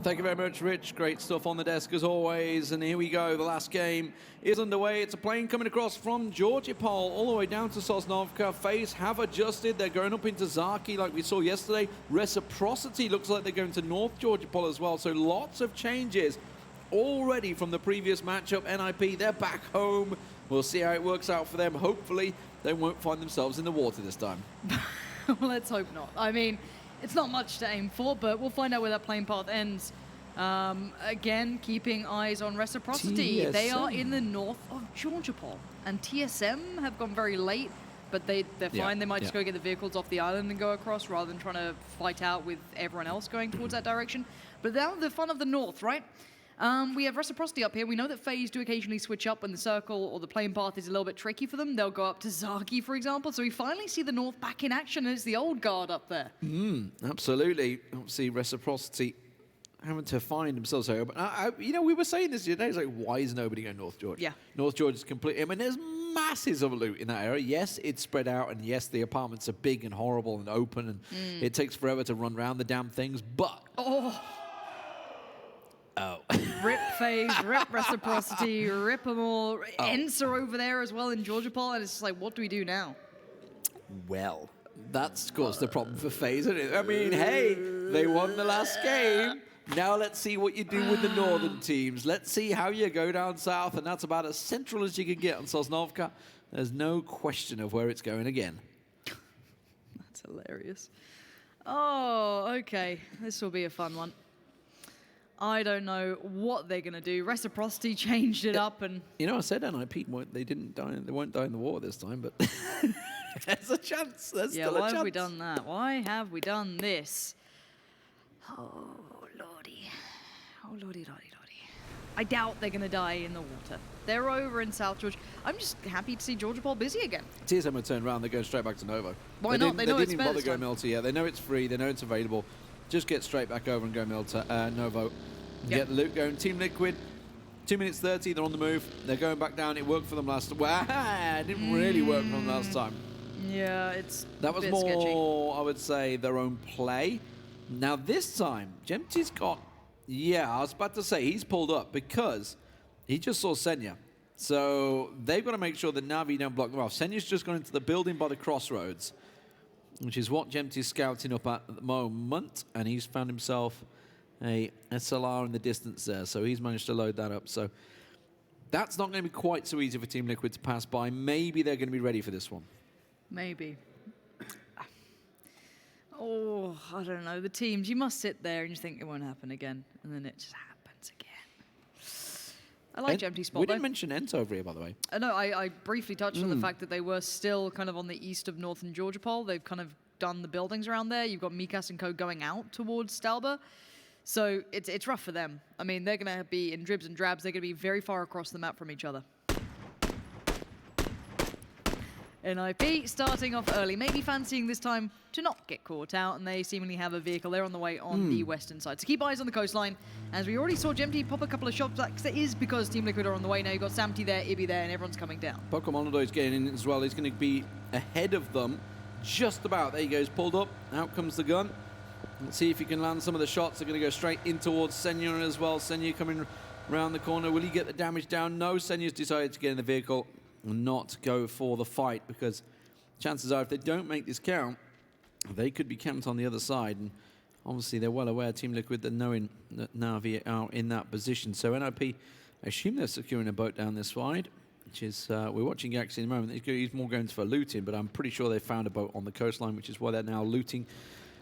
Thank you very much, Rich. Great stuff on the desk as always. And here we go. The last game is underway. It's a plane coming across from Georgia Pol all the way down to Sosnovka. FaZe have adjusted. They're going up into Zaki like we saw yesterday. Reciprocity looks like they're going to North Georgia Pol as well. So lots of changes already from the previous matchup. NIP, they're back home. We'll see how it works out for them. Hopefully, they won't find themselves in the water this time. Well, let's hope not. I mean, it's not much to aim for, but we'll find out where that plane path ends. Again, keeping eyes on Reciprocity. TSM. They are in the north of Georgia Pol, and TSM have gone very late, but they're fine. They might just go get the vehicles off the island and go across rather than trying to fight out with everyone else going towards that direction. But now the fun of the north, right? We have Reciprocity up here. We know that FaZe do occasionally switch up when the circle or the plane path is a little bit tricky for them. They'll go up to Zaki, for example. So we finally see the north back in action, and it's the old guard up there. Absolutely. Obviously, Reciprocity having to find themselves here. But, you know, we were saying this the other day. It's like, why is nobody going North Georgia? Yeah. North Georgia's complete. I mean, there's masses of loot in that area. Yes, it's spread out, and yes, the apartments are big and horrible and open, and it takes forever to run around the damn things, but... Rip FaZe, rip Reciprocity, rip them all. ENCE are over there as well in Georgia Pol, and it's just like, what do we do now? Well, that's, of course, the problem for FaZe, isn't it? I mean, hey, they won the last game. Now let's see what you do with the northern teams. Let's see how you go down south, and that's about as central as you can get on Sosnovka. There's no question of where it's going again. That's hilarious. Oh, okay. This will be a fun one. I don't know what they're going to do. Reciprocity changed it up, and... You know, I said NIP, they didn't die, they won't die in the war this time, but there's a chance. There's still a chance. Yeah, why have we done that? Why have we done this? Oh, lordy. Oh, lordy, lordy, lordy. I doubt they're going to die in the water. They're over in South Georgia. I'm just happy to see Georgia Pol busy again. TSM will turn around, they're going straight back to Novo. Why not? They know didn't it's even fair bother going Milta yet. They know it's free, they know it's available. Just get straight back over and go Milta, Novo. Get the loot going. Team Liquid, 2 minutes 30, they're on the move. They're going back down. It worked for them last time. Well, it didn't really work for them last time. Yeah, it's That was a bit more, sketchy. I would say, their own play. Now this time, Gemty's got, I was about to say, he's pulled up because he just saw Senya. So they've got to make sure that Navi don't block them off. Senya's just gone into the building by the crossroads, which is what Gemty's scouting up at the moment, and he's found himself a SLR in the distance there, so he's managed to load that up. So that's not going to be quite so easy for Team Liquid to pass by. Maybe they're going to be ready for this one. Maybe. Oh, I don't know. The teams, you must sit there and you think it won't happen again, and then it just happens again. I like Gemty's spot, We didn't mention ENCE over here, by the way. No, I briefly touched on the fact that they were still kind of on the east of Northern Georgia Pol. They've kind of done the buildings around there. You've got Mikas and co going out towards Stalba. So it's rough for them. I mean, they're going to be in dribs and drabs. They're going to be very far across the map from each other. NIP starting off early, maybe fancying this time to not get caught out, and they seemingly have a vehicle. They're on the way on the western side. So keep eyes on the coastline. As we already saw Gemty pop a couple of shots back, that is because Team Liquid are on the way now. You've got Samty there, Ibby there, and everyone's coming down. Pokemon is getting in as well. He's going to be ahead of them just about. There he goes, pulled up. Out comes the gun. Let's see if he can land some of the shots. They're going to go straight in towards Senya as well. Senya coming around the corner. Will he get the damage down? No, Senya's decided to get in the vehicle and not go for the fight, because chances are if they don't make this count, they could be camped on the other side. And obviously they're well aware, Team Liquid, that knowing that Navi are in that position. So NIP, I assume they're securing a boat down this side, which is, we're watching Gaxi in a moment. He's more going for looting, but I'm pretty sure they found a boat on the coastline, which is why they're now looting.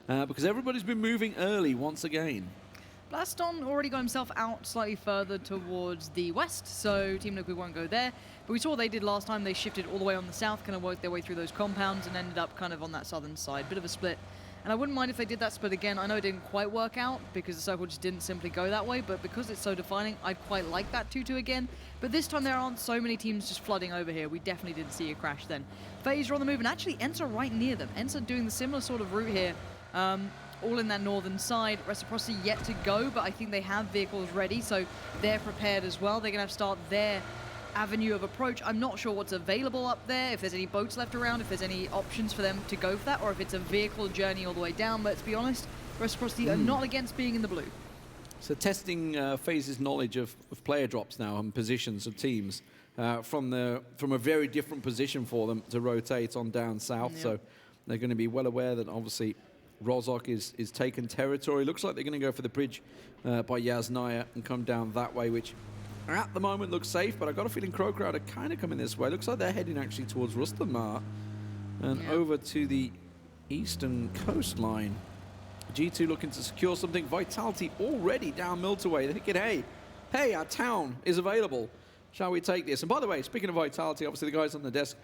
Because everybody's been moving early once again. Blaston already got himself out slightly further towards the west, so Team Liquid won't go there. But we saw what they did last time. They shifted all the way on the south, kind of worked their way through those compounds and ended up kind of on that southern side. Bit of a split. And I wouldn't mind if they did that split again. I know it didn't quite work out because the circle just didn't simply go that way, but because it's so defining, I'd quite like that 2-2 again. But this time there aren't so many teams just flooding over here. We definitely didn't see a crash then. FaZe are on the move, and actually ENCE are right near them. ENCE are doing the similar sort of route here. All in that northern side. Reciprocity yet to go, but I think they have vehicles ready, so they're prepared as well. They're going to have to start their avenue of approach. I'm not sure what's available up there, if there's any boats left around, if there's any options for them to go for that, or if it's a vehicle journey all the way down. But let's be honest, Reciprocity are not against being in the blue. So testing FaZe's knowledge of player drops now and positions of teams from a very different position for them to rotate on down south. Yep. So they're going to be well aware that obviously Rozhok is taking territory. Looks like they're going to go for the bridge by Yasnaya and come down that way, which at the moment looks safe, but I've got a feeling CrowCrowd are kind of coming this way. Looks like they're heading actually towards Rustamar and over to the eastern coastline. G2 looking to secure something. Vitality already down Miltaway. They're thinking, hey, our town is available. Shall we take this? And by the way, speaking of Vitality, obviously the guys on the desk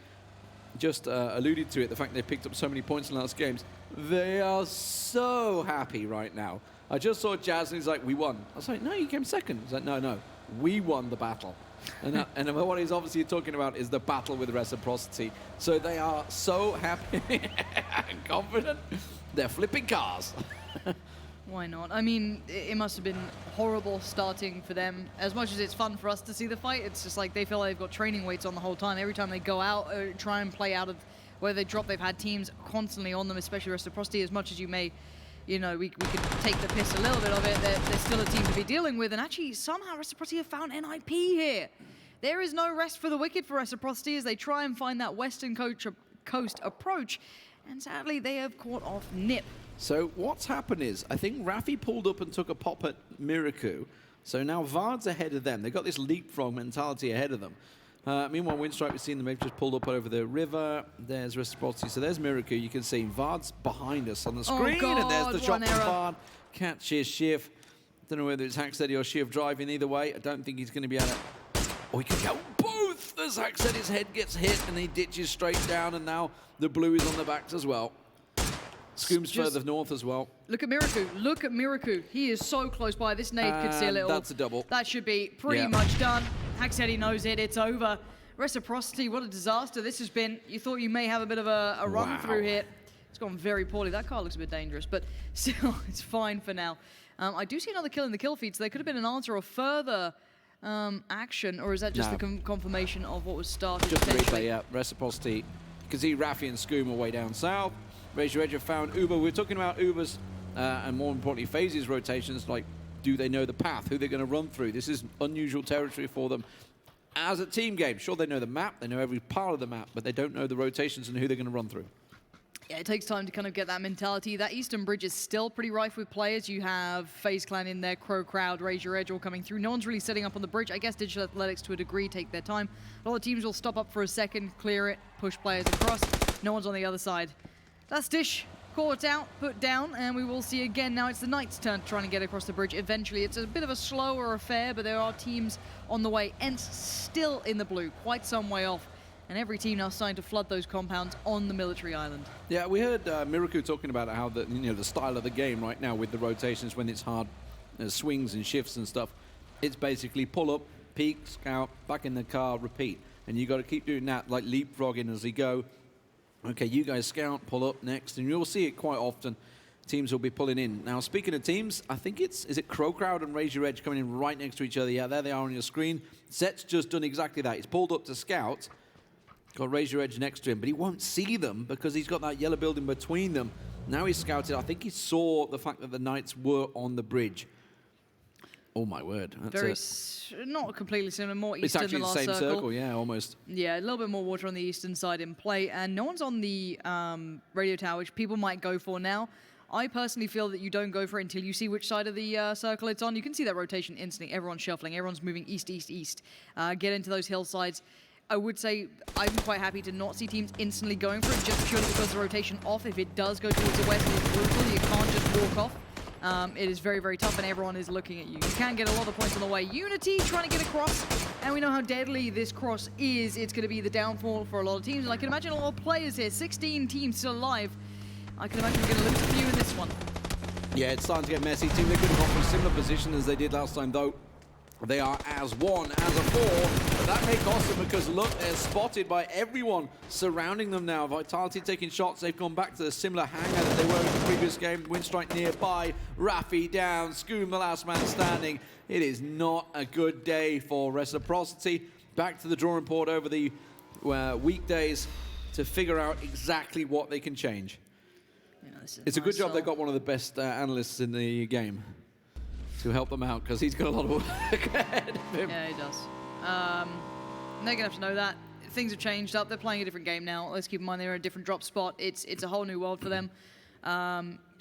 just alluded to it, the fact they picked up so many points in the last games. They are so happy right now. I just saw Jazz and he's like, we won. I was like, no, you came second. He's like, no, we won the battle. And what he's obviously talking about is the battle with Reciprocity. So they are so happy and confident. They're flipping cars. Why not? I mean, it must have been horrible starting for them. As much as it's fun for us to see the fight, it's just like they feel like they've got training weights on the whole time. Every time they go out, try and play out of where they drop, they've had teams constantly on them, especially Reciprocity. As much as you may, you know, we could take the piss a little bit of it, they're still a team to be dealing with. And actually, somehow Reciprocity have found NIP here. There is no rest for the wicked for Reciprocity as they try and find that western coast approach. And sadly, they have caught off Nip. So what's happened is, I think Rafi pulled up and took a pop at Miraku. So now Vard's ahead of them. They've got this leapfrog mentality ahead of them. Meanwhile, Winstrike, we've seen them, they've just pulled up over the river. There's Reciprocity. So there's Miraku. You can see Vard's behind us on the screen. God, and there's the shot from error. Vard. Catches Shiv. Don't know whether it's Hacksteady or Shiv driving either way. I don't think he's going to be able to... Oh, he could go both! As Hacksteady's head gets hit and he ditches straight down. And now the blue is on the backs as well. Scoom's further north as well. Look at Miraku. Look at Miraku. He is so close by. This nade could see a little. That's a double. That should be pretty much done. Hacksteady knows it. It's over. Reciprocity, what a disaster this has been. You thought you may have a bit of a run through here. It's gone very poorly. That car looks a bit dangerous, but still, it's fine for now. I do see another kill in the kill feed, so there could have been an answer of further action, or is that just the confirmation of what was started? Just the replay, yeah. Reciprocity. You can see Rafi and Scoom are way down south. Razor Edge have found Uber. We're talking about Uber's, and more importantly, FaZe's rotations, like, do they know the path, who they're going to run through? This is unusual territory for them. As a team game, sure, they know the map, they know every part of the map, but they don't know the rotations and who they're going to run through. Yeah, it takes time to kind of get that mentality. That Eastern Bridge is still pretty rife with players. You have FaZe Clan in there, CrowCrowd, Razor Edge all coming through. No one's really setting up on the bridge. I guess Digital Athletics, to a degree, take their time. A lot of teams will stop up for a second, clear it, push players across. No one's on the other side. That's Dish. Caught out, put down, and we will see again. Now it's the Knights' turn to try and get across the bridge. Eventually, it's a bit of a slower affair, but there are teams on the way. ENCE still in the blue, quite some way off. And every team now starting to flood those compounds on the military island. Yeah, we heard Miraku talking about how the style of the game right now with the rotations when it's hard, swings and shifts and stuff. It's basically pull up, peek, scout, back in the car, repeat. And you got to keep doing that, like leapfrogging as they go. Okay, you guys scout, pull up next, and you'll see it quite often. Teams will be pulling in. Now, speaking of teams, I think is it CrowCrowd and Razor Edge coming in right next to each other? Yeah, there they are on your screen. Set's just done exactly that. He's pulled up to scout, got Razor Edge next to him, but he won't see them because he's got that yellow building between them. Now he's scouted. I think he saw the fact that the Knights were on the bridge. Oh my word. That's not completely similar, more eastern than the last circle. It's actually the same circle, yeah, almost. Yeah, a little bit more water on the eastern side in play, and no one's on the radio tower, which people might go for now. I personally feel that you don't go for it until you see which side of the circle it's on. You can see that rotation instantly. Everyone's shuffling, everyone's moving east, east, east. Get into those hillsides. I would say I'm quite happy to not see teams instantly going for it, just purely because the rotation off, if it does go towards the west, it's brutal. You can't just walk off. It is very, very tough, and everyone is looking at you. You can get a lot of points on the way. Unity trying to get across, and we know how deadly this cross is. It's going to be the downfall for a lot of teams, and I can imagine a lot of players here. 16 teams still alive. I can imagine we're going to lose a few in this one. Yeah, it's starting to get messy. Team Liquid have gone for a similar position as they did last time, though. They are as one, as a four, but that may cost them because, look, they're spotted by everyone surrounding them now. Vitality taking shots. They've gone back to the similar hangar that they were in the previous game. Winstrike nearby, Rafi down, Scoom the last man standing. It is not a good day for Reciprocity. Back to the drawing board over the weekdays to figure out exactly what they can change. Yeah, it's a good job they got one of the best analysts in the game to help them out because he's got a lot of work ahead of him. Yeah, he does. They're gonna have to know that things have changed up. They're playing a different game now. Let's keep in mind they're in a different drop spot. It's a whole new world for them.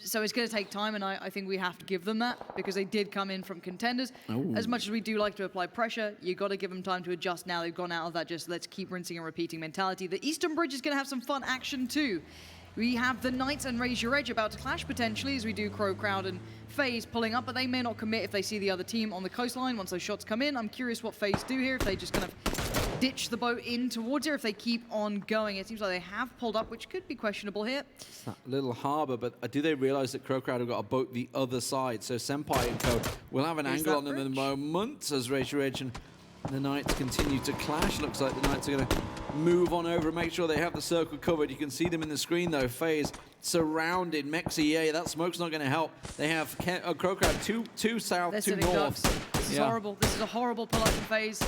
So it's going to take time, and I think we have to give them that because they did come in from contenders. Ooh. As much as we do like to apply pressure, you got to give them time to adjust. Now they've gone out of that just let's keep rinsing and repeating mentality. The Eastern Bridge is going to have some fun action too. We have the Knights and Raise Your Edge about to clash potentially as we do CrowCrowd and FaZe pulling up, but they may not commit if they see the other team on the coastline once those shots come in. I'm curious what FaZe do here, if they just kind of ditch the boat in towards it, if they keep on going. It seems like they have pulled up, which could be questionable here. It's that little harbour, but do they realise that CrowCrowd have got a boat the other side? So Senpai and Co will have an angle on them in the moment as Raise Your Edge and the Knights continue to clash. Looks like the Knights are going to move on over and make sure they have the circle covered. You can see them in the screen though. FaZe surrounded. Mexi, yeah, that smoke's not going to help. They have CrowCrowd two south, two north. This is horrible. This is a horrible pull-up from FaZe.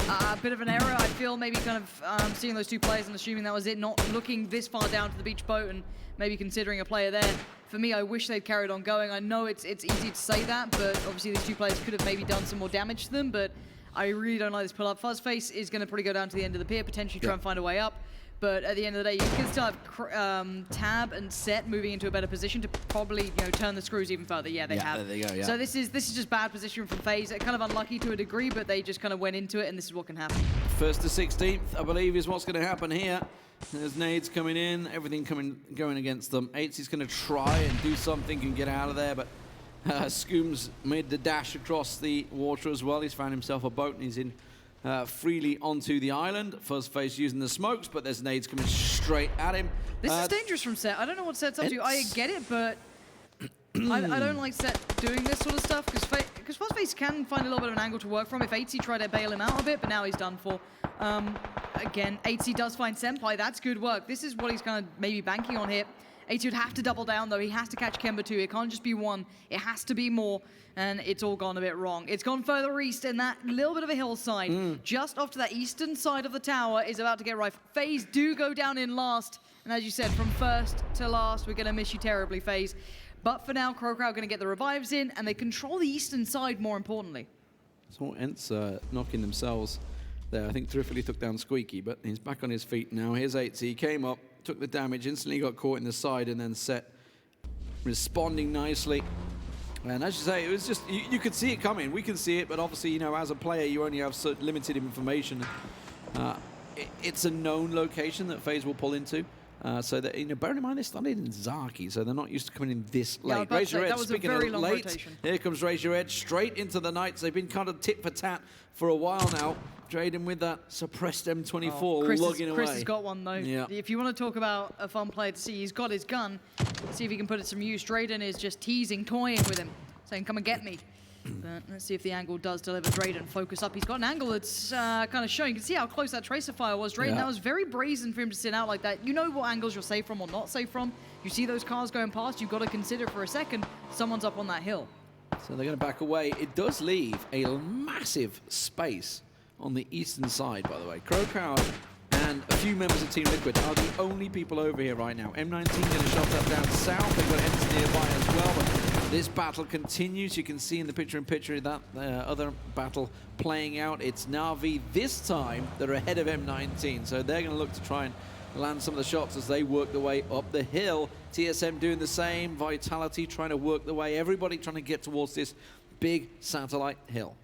A bit of an error, I feel, maybe kind of seeing those two players and assuming that was it, not looking this far down to the beach boat and maybe considering a player there. For me, I wish they'd carried on going. I know it's easy to say that, but obviously these two players could have maybe done some more damage to them, but I really don't like this pull-up. Fuzzface is going to probably go down to the end of the pier, potentially try and find a way up. But at the end of the day, you can still have Tab and Set moving into a better position to probably turn the screws even further. Yeah, they have. There they go, yeah. So this is just bad position from FaZe. Kind of unlucky to a degree, but they just kind of went into it, and this is what can happen. 1st to 16th, I believe, is what's going to happen here. There's nades coming in, everything going against them. ENCE's going to try and do something and get out of there, but Scooms made the dash across the water as well. He's found himself a boat and he's in freely onto the island. Fuzzface using the smokes, but there's nades coming straight at him. This is dangerous from Set. I don't know what Set's up to. I get it, but I don't like Set doing this sort of stuff because Fuzzface can find a little bit of an angle to work from if ENCE tried to bail him out a bit, but now he's done for. Again, ENCE does find Senpai. That's good work. This is what he's kind of maybe banking on here. ENCE would have to double down, though. He has to catch Kemba, too. It can't just be one. It has to be more, and it's all gone a bit wrong. It's gone further east, and that little bit of a hillside, just off to that eastern side of the tower, is about to get right. FaZe do go down in last, and as you said, from first to last, we're going to miss you terribly, FaZe. But for now, CrowCrowd going to get the revives in, and they control the eastern side, more importantly. So ENCE knocking themselves there. I think Thriffily took down Squeaky, but he's back on his feet now. Here's ENCE. He came up, took the damage, instantly got caught in the side, and then Set responding nicely. And as you say, it was just, you could see it coming. We can see it, but obviously, as a player, you only have so limited information. It's a known location that FaZe will pull into. So that, bearing in mind, they started in Zaki, so they're not used to coming in this late. Raise Your Edge, speaking of late, rotation. Here comes Raise Your Edge, straight into the Knights. They've been kind of tit for tat for a while now. Trading with that suppressed M24, logging away. Chris has got one, though. Yeah. If you want to talk about a fun player to see, he's got his gun. See if he can put it to some use. Drayden is just teasing, toying with him, saying, come and get me. But let's see if the angle does deliver. Drayden, focus up. He's got an angle that's kind of showing. You can see how close that tracer fire was. Drayden, that was very brazen for him to sit out like that. You know what angles you're safe from or not safe from. You see those cars going past, you've got to consider for a second someone's up on that hill. So they're going to back away. It does leave a massive space on the eastern side, by the way. CrowCrowd and a few members of Team Liquid are the only people over here right now. M19 going to shove that down south. They've got ENCE nearby as well. But this battle continues. You can see in the picture-in-picture that other battle playing out. It's Navi this time that are ahead of M19. So they're going to look to try and land some of the shots as they work their way up the hill. TSM doing the same. Vitality trying to work their way. Everybody trying to get towards this big satellite hill.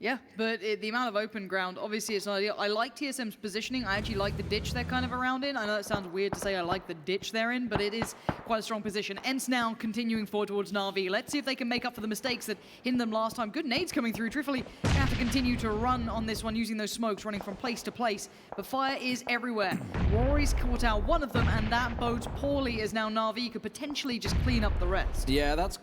Yeah, but the amount of open ground, obviously it's not ideal. I like TSM's positioning. I actually like the ditch they're kind of around in. I know it sounds weird to say I like the ditch they're in, but it is quite a strong position. ENCE now continuing forward towards Navi. Let's see if they can make up for the mistakes that hindered them last time. Good nades coming through. Trifley have to continue to run on this one using those smokes, running from place to place. But fire is everywhere. Rory's caught out one of them, and that bodes poorly as now Navi could potentially just clean up the rest. Yeah, that's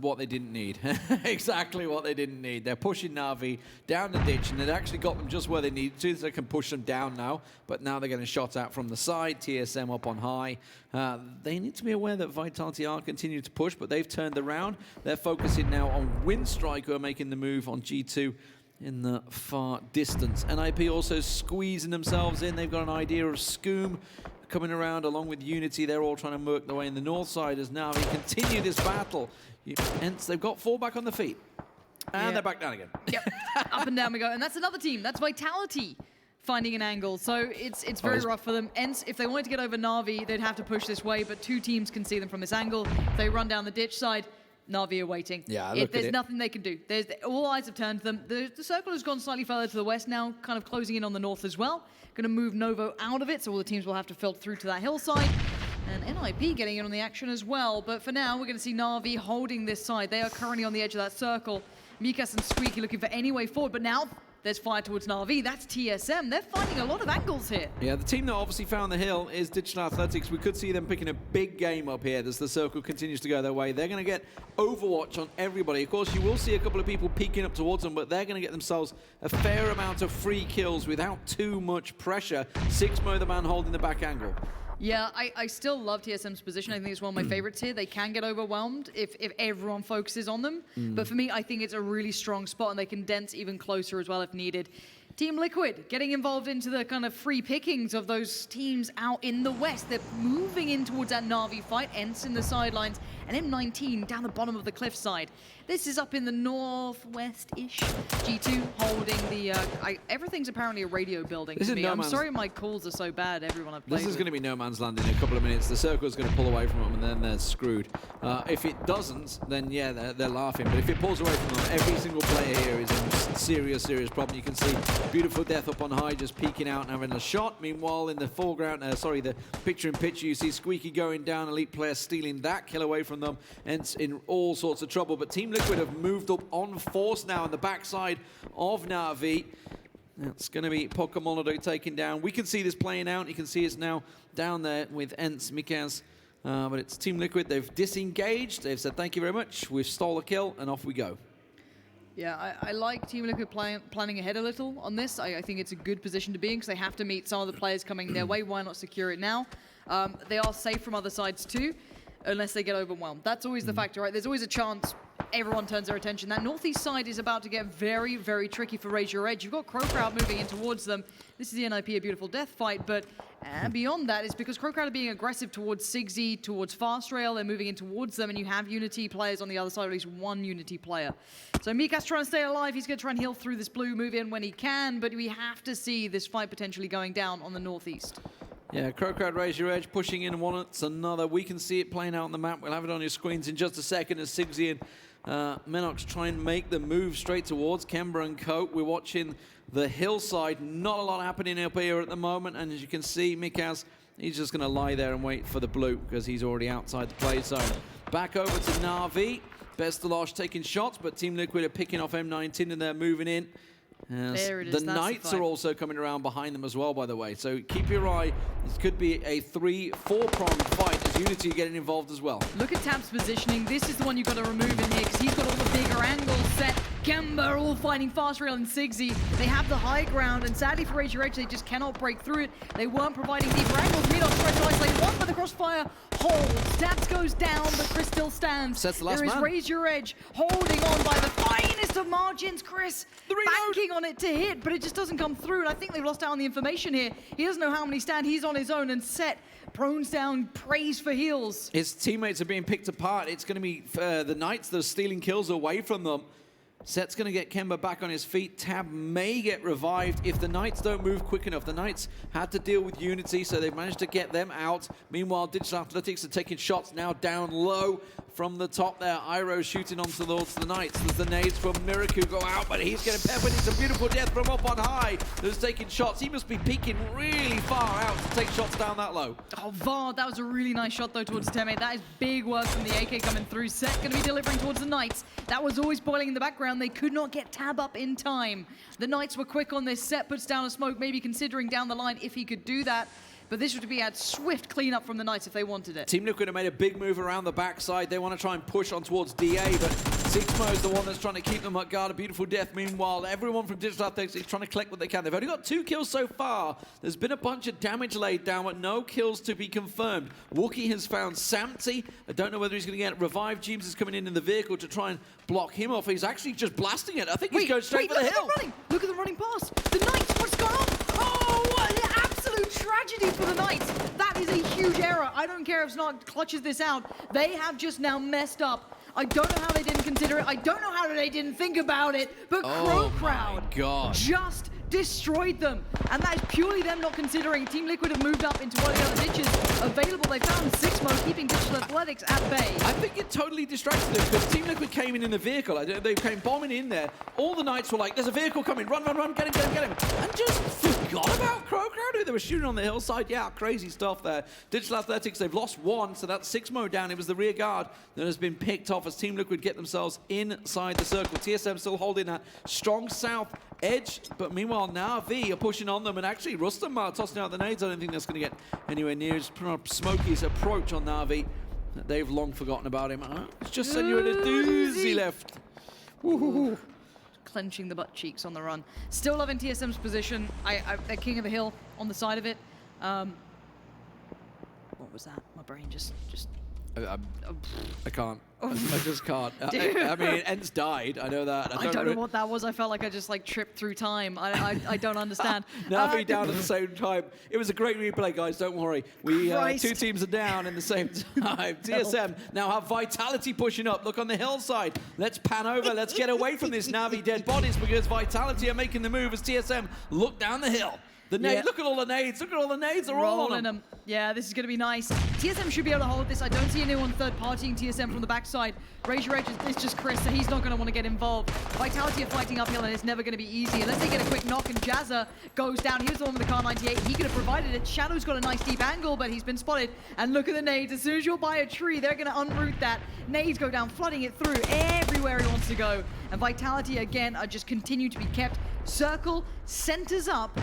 what they didn't need. Exactly what they didn't need. They're pushing Navi down the ditch, and it actually got them just where they needed to, so they can push them down now. But now they're getting shot at from the side. TSM up on high. They need to be aware that Vitality are continuing to push, but they've turned around. They're focusing now on Winstrike, who are making the move on G2 in the far distance. NIP also squeezing themselves in. They've got an idea of Scoom coming around along with Unity. They're all trying to work their way in the north side as now we continue this battle. ENCE, they've got 4 back on the feet. And they're back down again. Yep, up and down we go. And that's another team. That's Vitality finding an angle. So it's very rough for them. ENCE, if they wanted to get over Navi, they'd have to push this way, but 2 teams can see them from this angle. If they run down the ditch side, Navi are waiting. Yeah, there's nothing they can do. All eyes have turned to them. The circle has gone slightly further to the west now, kind of closing in on the north as well. Going to move Novo out of it, so all the teams will have to filter through to that hillside. And NIP getting in on the action as well. But for now, we're going to see Navi holding this side. They are currently on the edge of that circle. Mikas and Squeaky looking for any way forward, but now there's fire towards Navi. That's TSM. They're finding a lot of angles here. Yeah, the team that obviously found the hill is Digital Athletics. We could see them picking a big game up here as the circle continues to go their way. They're going to get Overwatch on everybody. Of course, you will see a couple of people peeking up towards them, but they're going to get themselves a fair amount of free kills without too much pressure. Sixmo, the man holding the back angle. Yeah, I still love TSM's position. I think it's one of my favorites here. They can get overwhelmed if everyone focuses on them. But for me, I think it's a really strong spot, and they can dance even closer as well if needed. Team Liquid getting involved into the kind of free pickings of those teams out in the west. They're moving in towards that Navi fight. ENCE in the sidelines, and M19 down the bottom of the cliffside. This is up in the northwest-ish. G2 holding the... everything's apparently a radio building to me. I'm sorry my calls are so bad, everyone I've played This is going to be no man's land in a couple of minutes. The circle's going to pull away from them, and then they're screwed. If it doesn't, then yeah, they're laughing. But if it pulls away from them, every single player here is in serious problem. You can see Beautiful Death up on high, just peeking out and having a shot. Meanwhile, in the foreground, the picture-in-picture, you see Squeaky going down, elite player stealing that kill away from them. ENCE in all sorts of trouble. But Team Liquid have moved up on force now on the backside of Navi. It's going to be Pokemon taken down. We can see this playing out. You can see it's now down there with ENCE, Mikaz. But it's Team Liquid. They've disengaged. They've said, thank you very much. We've stole a kill, and off we go. Yeah, I like Team Liquid planning ahead a little on this. I think it's a good position to be in because they have to meet some of the players coming their way. Why not secure it now? They are safe from other sides too, unless they get overwhelmed. That's always the factor, right? There's always a chance everyone turns their attention. That northeast side is about to get very, very tricky for Raise Your Edge. You've got CrowCrowd moving in towards them. This is the NIP, a beautiful death fight, but beyond that is because CrowCrowd are being aggressive towards Sigsy, towards Fast Rail. They're moving in towards them, and you have Unity players on the other side, or at least one Unity player. So Mikas trying to stay alive. He's going to try and heal through this blue, move in when he can, but we have to see this fight potentially going down on the northeast. Yeah, CrowCrowd Raise Your Edge, pushing in one it's another. We can see it playing out on the map. We'll have it on your screens in just a second as Sigsy and Menox try and make the move straight towards Kemba and Cope. We're watching the hillside. Not a lot happening up here at the moment. And as you can see, Mikaz, he's just going to lie there and wait for the blue because he's already outside the play zone. Back over to Navi. Bestalosh taking shots, but Team Liquid are picking off M19 and they're moving in. There it is. The Knights are also coming around behind them as well, by the way. So keep your eye. This could be a 3-4-pronged fight as Unity are getting involved as well. Look at Tab's positioning. This is the one you've got to remove in here because he's got all the bigger angles set. Kemba all fighting Fast Rail and Sigsy. They have the high ground, and sadly for Raise Your Edge, they just cannot break through it. They weren't providing deeper angles. Minox tries to isolate one, but the crossfire holds. Stats goes down, but Chris still stands. That's the last There is man. Raise Your Edge holding on by the finest of margins. Chris banking on it to hit, but it just doesn't come through, and I think they've lost out on the information here. He doesn't know how many stand. He's on his own, and Set prones down, prays for heals. His teammates are being picked apart. It's going to be the Knights that are stealing kills away from them. Set's going to get Kemba back on his feet. Tab may get revived if the Knights don't move quick enough. The Knights had to deal with Unity, so they've managed to get them out. Meanwhile, Digital Athletics are taking shots now down low from the top there. Iroh shooting onto the Knights. There's the nades from Miraku go out, but he's getting peppered. It's a beautiful death from up on high. There's taking shots. He must be peeking really far out to take shots down that low. Oh, VOD, that was a really nice shot, though, towards teammate. That is big work from the AK coming through. Set going to be delivering towards the Knights. That was always boiling in the background. They could not get Tab up in time. The Knights were quick on this. Set puts down a smoke, maybe considering down the line if he could do that. But this would be a swift cleanup from the Knights if they wanted it. Team Liquid have made a big move around the backside. They want to try and push on towards DA, but Sixmo is the one that's trying to keep them at guard. A beautiful death. Meanwhile, everyone from Digital Athletics is trying to collect what they can. They've only got 2 kills so far. There's been a bunch of damage laid down, but no kills to be confirmed. Wookie has found Samty. I don't know whether he's going to get revived. James is coming in the vehicle to try and block him off. He's actually just blasting it. I think he's going straight for the hill. Look at the running pass. The Knights, what's going on? Oh, what an absolute tragedy for the Knights. That is a huge error. I don't care if Snark clutches this out. They have just now messed up. I don't know how they didn't consider it. I don't know how they didn't think about it. But CrowCrowd just destroyed them. And that is purely them not considering. Team Liquid have moved up into one of the other ditches available. They found Sixmo, keeping Digital Athletics at bay. I think it totally distracted them because Team Liquid came in the vehicle. They came bombing in there. All the Knights were like, there's a vehicle coming. Run, run, run. Get him. And just forgot about CrowCrowd, who they were shooting on the hillside. Yeah, crazy stuff there. Digital Athletics, they've lost 1, so that's Sixmo down. It was the rear guard that has been picked off as Team Liquid get themselves inside the circle. TSM still holding that strong south edge, but meanwhile Navi are pushing on them, and actually Rustam tossing out the nades. I don't think that's going to get anywhere near as Smokey's approach on Navi. They've long forgotten about him. It's just Senor and a doozy left. Woohoo. Clenching the butt cheeks on the run. Still loving TSM's position. They're king of the hill on the side of it. What was that? My brain just I can't. I just can't. I mean, ENCE died. I know that. I don't know what that was. I felt like I just like tripped through time. I don't understand. Navi down at the same time. It was a great replay, guys. Don't worry. We 2 teams are down in the same time. TSM now have Vitality pushing up. Look on the hillside. Let's pan over. Let's get away from this Navi dead bodies because Vitality are making the move as TSM look down the hill. The nades, look at all the nades. Look at all the nades. They're all on them. Yeah, this is going to be nice. TSM should be able to hold this. I don't see anyone third-partying TSM from the backside. Razor Edge is just Chris, so he's not going to want to get involved. Vitality are fighting uphill, and it's never going to be easy. Unless they get a quick knock, and Jazza goes down. He was the one with the Car 98. He could have provided it. Shadow's got a nice deep angle, but he's been spotted. And look at the nades. As soon as you're by a tree, they're going to unroot that. Nades go down, flooding it through everywhere he wants to go. And Vitality, again, are just continue to be kept. Circle centers up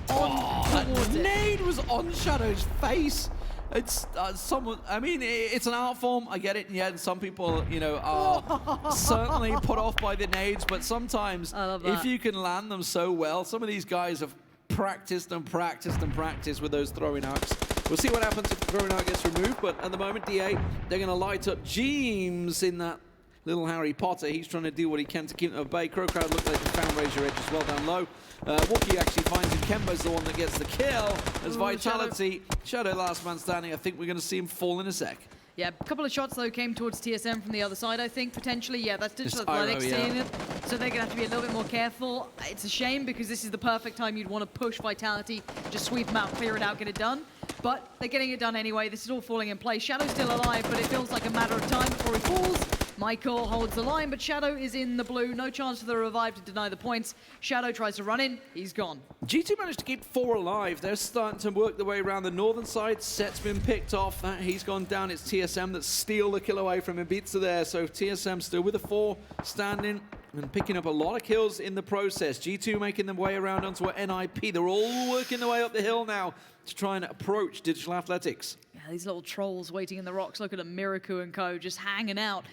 on towards it. Nade was on Shadow's face. It's someone. I mean, it's an art form. I get it. Yeah, and some people, you know, are certainly put off by the nades. But sometimes, if you can land them so well, some of these guys have practiced and practiced and practiced with those throwing arcs. We'll see what happens if the throwing arc gets removed. But at the moment, DA, they're going to light up James in that little Harry Potter. He's trying to do what he can to keep them at bay. CrowCrowd looks like he found Razor Edge as well down low. Wookie actually finds him. Kemba's the one that gets the kill. As Vitality, Shadow last man standing. I think we're going to see him fall in a sec. Yeah, a couple of shots, though, came towards TSM from the other side, I think, potentially. Yeah, that's Digital Athletics seeing it. So they're going to have to be a little bit more careful. It's a shame because this is the perfect time you'd want to push Vitality, just sweep them out, clear it out, get it done. But they're getting it done anyway. This is all falling in place. Shadow's still alive, but it feels like a matter of time before he falls. Michael holds the line, but Shadow is in the blue. No chance for the revive to deny the points. Shadow tries to run in. He's gone. G2 managed to keep 4 alive. They're starting to work their way around the northern side. Set's been picked off. He's gone down. It's TSM that steal the kill away from Ibiza there. So TSM still with a 4 standing and picking up a lot of kills in the process. G2 making their way around onto a NIP. They're all working their way up the hill now to try and approach Digital Athletics. Yeah, these little trolls waiting in the rocks. Look at a Miraku and co just hanging out.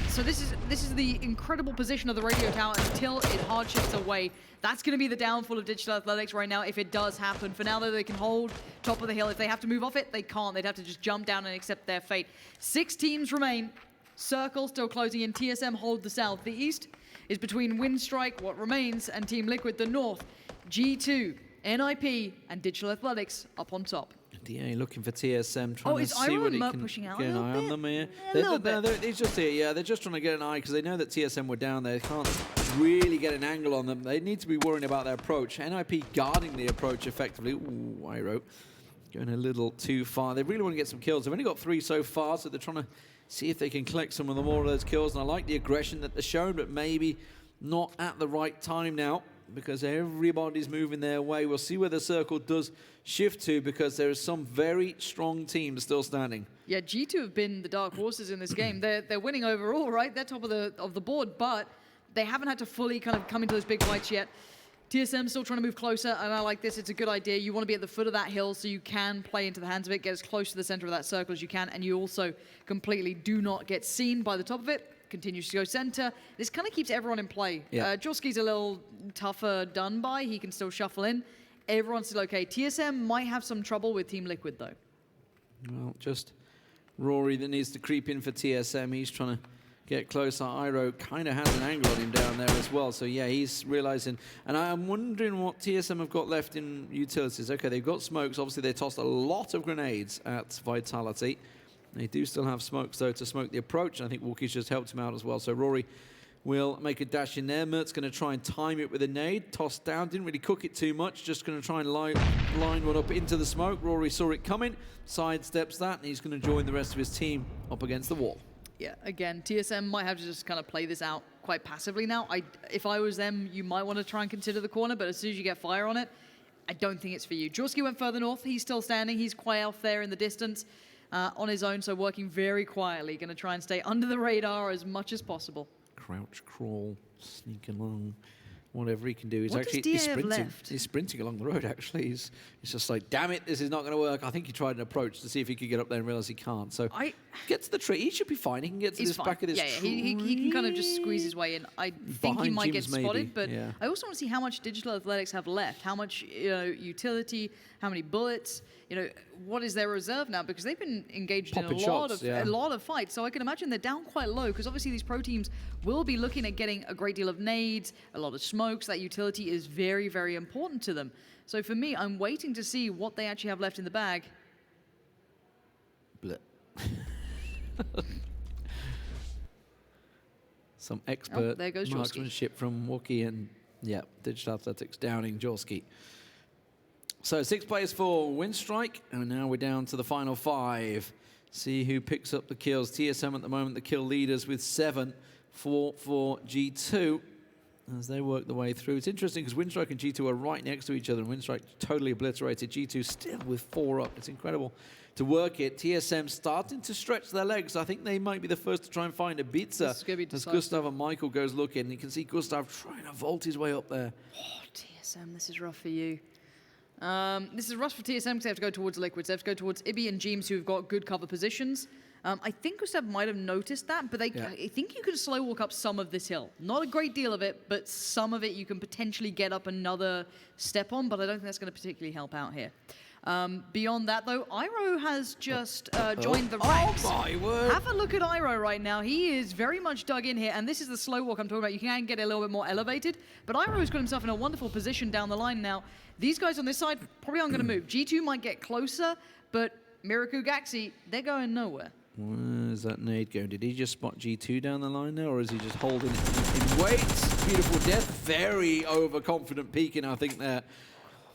So this is the incredible position of the radio tower until it hard shifts away. That's going to be the downfall of Digital Athletics right now if it does happen. For now, though, they can hold top of the hill. If they have to move off it, they can't. They'd have to just jump down and accept their fate. 6 teams remain. Circle still closing in. TSM hold the south. The east is between Winstrike, what remains, and Team Liquid. The north, G2, NIP, and Digital Athletics up on top. DA looking for TSM, trying to is see what he Iron can pushing out get an eye on them here. It's just here, yeah, they're just trying to get an eye because they know that TSM were down there. They can't really get an angle on them. They need to be worrying about their approach. NIP guarding the approach effectively. Ooh, Iro going a little too far. They really want to get some kills. They've only got 3 so far, so they're trying to see if they can collect some of the more of those kills. And I like the aggression that they're showing, but maybe not at the right time now, because everybody's moving their way. We'll see where the circle does shift to, because there are some very strong teams still standing. Yeah, G2 have been the dark horses in this game. They're winning overall, right? They're top of the board, but they haven't had to fully kind of come into those big fights yet. TSM still trying to move closer, and I like this. It's a good idea. You want to be at the foot of that hill so you can play into the hands of it, get as close to the center of that circle as you can, and you also completely do not get seen by the top of it. continues to go center. This kind of keeps everyone in play. Yeah. Jorski's a little tougher done by. He can still shuffle in. Everyone's still okay. TSM might have some trouble with Team Liquid, though. Well, just Rory that needs to creep in for TSM. He's trying to get closer. Iroh kind of has an angle on him down there as well. So, yeah, he's realizing. And I'm wondering what TSM have got left in utilities. Okay, they've got smokes. Obviously, they tossed a lot of grenades at Vitality. They do still have smokes, though, to smoke the approach. And I think Wookie's just helped him out as well. So, Rory will make a dash in there. Mert's going to try and time it with a nade. Tossed down. Didn't really cook it too much. Just going to try and line one up into the smoke. Rory saw it coming. Sidesteps that. And he's going to join the rest of his team up against the wall. Yeah, again, TSM might have to just kind of play this out quite passively now. If I was them, you might want to try and consider the corner, but as soon as you get fire on it, I don't think it's for you. Jorski went further north. He's still standing. He's quite off there in the distance on his own, so working very quietly. Going to try and stay under the radar as much as possible. Crouch, crawl, sneak along, whatever he can do. He's What actually does DA he's have sprinting. left? He's sprinting along the road, actually. He's just like, damn it, this is not going to work. I think he tried an approach to see if he could get up there and realize he can't. So get to the tree. He should be fine. He can get to this back of this tree. He can kind of just squeeze his way in. I think he Behind might get Jims, maybe. spotted, but Yeah. I also want to see how much Digital Athletics have left, how much utility, how many bullets, what is their reserve now, because they've been engaged in a lot of fights. So I can imagine they're down quite low, because obviously these pro teams will be looking at getting a great deal of nades, a lot of smokes. That utility is very, very important to them. So for me, I'm waiting to see what they actually have left in the bag. Blech. Some expert there goes Jorski. marksmanship from Wookie, and yeah, Digital Athletics downing Jorski. So 6 players for Winstrike, and now we're down to the final 5. See who picks up the kills. TSM at the moment, the kill leaders with 7, 4 for G2 as they work their way through. It's interesting because Winstrike and G2 are right next to each other, and Winstrike totally obliterated. G2 still with 4 up. It's incredible to work it. TSM starting to stretch their legs. I think they might be the first to try and find a Bitza as Gustav and Michael goes looking. And you can see Gustav trying to vault his way up there. Oh, TSM, this is rough for you. This is rough for TSM because they have to go towards Liquids. They have to go towards Ibby and James, who've got good cover positions. I think Gustav might have noticed that, but I think you can slow walk up some of this hill. Not a great deal of it, but some of it you can potentially get up another step on, but I don't think that's going to particularly help out here. Beyond that, though, Iroh has just joined the ranks. Oh, my word. Have a look at Iroh right now. He is very much dug in here, and this is the slow walk I'm talking about. You can get a little bit more elevated, but Iroh's got himself in a wonderful position down the line now. These guys on this side probably aren't going to move. G2 might get closer, but Miraku Gaxi, they're going nowhere. Where's that nade going? Did he just spot G2 down the line there, or is he just holding it in wait? Beautiful death. Very overconfident peeking, I think, there.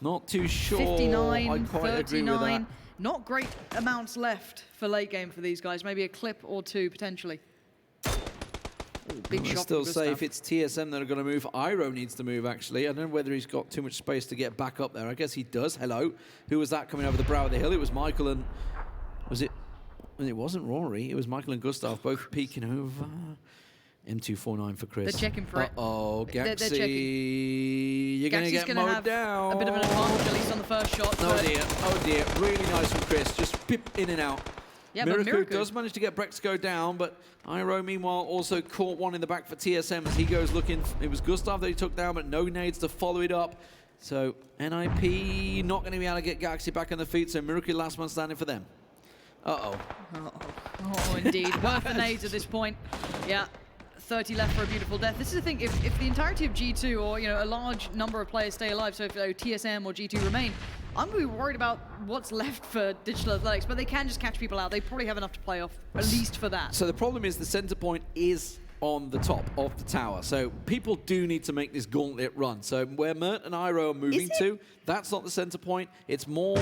Not too sure. 59, I quite 39. agree with that. Not great amounts left for late game for these guys. Maybe a clip or two, potentially. Ooh, big shot. Still say if it's TSM that are going to move, Iroh needs to move, actually. I don't know whether he's got too much space to get back up there. I guess he does. Hello. Who was that coming over the brow of the hill? It was Michael and... Was it... It wasn't Rory. It was Michael and Gustav both peeking over. M249 for Chris. They're checking for it. Uh-oh, Gaxi. You're going to get mowed down. A bit of an advantage, at least on the first shot. Oh dear, oh dear. Really nice from Chris. Just pip in and out. Yeah, Miraku does manage to get Brex to go down, but Iroh, meanwhile, also caught one in the back for TSM as he goes looking. It was Gustav that he took down, but no nades to follow it up. So NIP not going to be able to get Gaxi back on the feet, so Miraku last man standing for them. Uh-oh. Oh, indeed. Worth the nades at this point. Yeah. 30 left for a beautiful death. This is the thing, if the entirety of G2 or a large number of players stay alive, so if TSM or G2 remain, I'm going to be worried about what's left for Digital Athletics, but they can just catch people out. They probably have enough to play off, at least for that. So the problem is the center point is on the top of the tower. So people do need to make this gauntlet run. So where Mert and Iroh are moving to, that's not the center point. It's more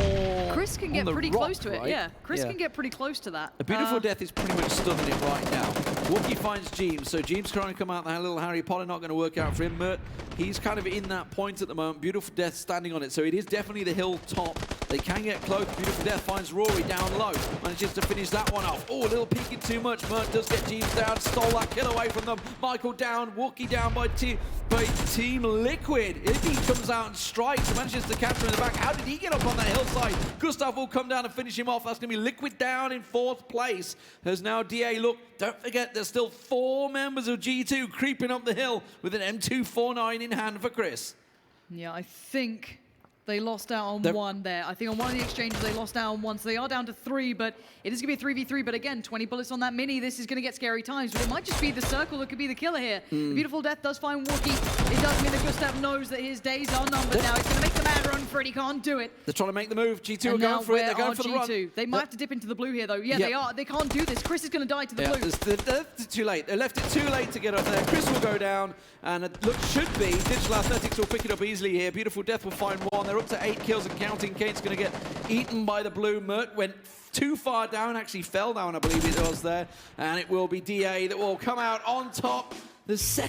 Chris can get pretty close to it, right? yeah. Chris can get pretty close to that. A beautiful death is pretty much stunning it right now. Wookie finds James, so James trying to come out, that little Harry Potter not going to work out for him. Mert, he's kind of in that point at the moment. Beautiful death standing on it, so it is definitely the hill top. They can get close. Beautiful death finds Rory down low. Manages to finish that one off. Oh, a little peeking too much. Mert does get James down. Stole that kill away from them. Michael down. Wookie down by Team Liquid. Ibby comes out and strikes. Manages to capture in the back. How did he get up on that hillside? Gustav will come down and finish him off. That's going to be Liquid down in 4th place. There's now DA. Look, don't forget yet. There's still 4 members of G2 creeping up the hill with an M249 in hand for Chris. Yeah, I think they lost out on one there. I think on one of the exchanges they lost out on one, so they are down to 3, but it is going to be a 3v3. But again, 20 bullets on that mini. This is going to get scary times, but it might just be the circle that could be the killer here. The Beautiful Death does find Wookie. It does mean that Gustav knows that his days are numbered now. He's going to make the mad run for it. He can't do it. They're trying to make the move. G2 are And going for it. where They're going are for the G2? run. They might have to dip into the blue here, though. Yeah, they are. They can't do this. Chris is going to die to the blue. They left it too late. They left it too late to get up there. Chris will go down, and it should be Digital Athletics will pick it up easily here. Beautiful Death will find one. They're up to 8 kills and counting. Kate's going to get eaten by the blue. Merc went too far down, actually fell down, I believe it was there. And it will be DA that will come out on top. The second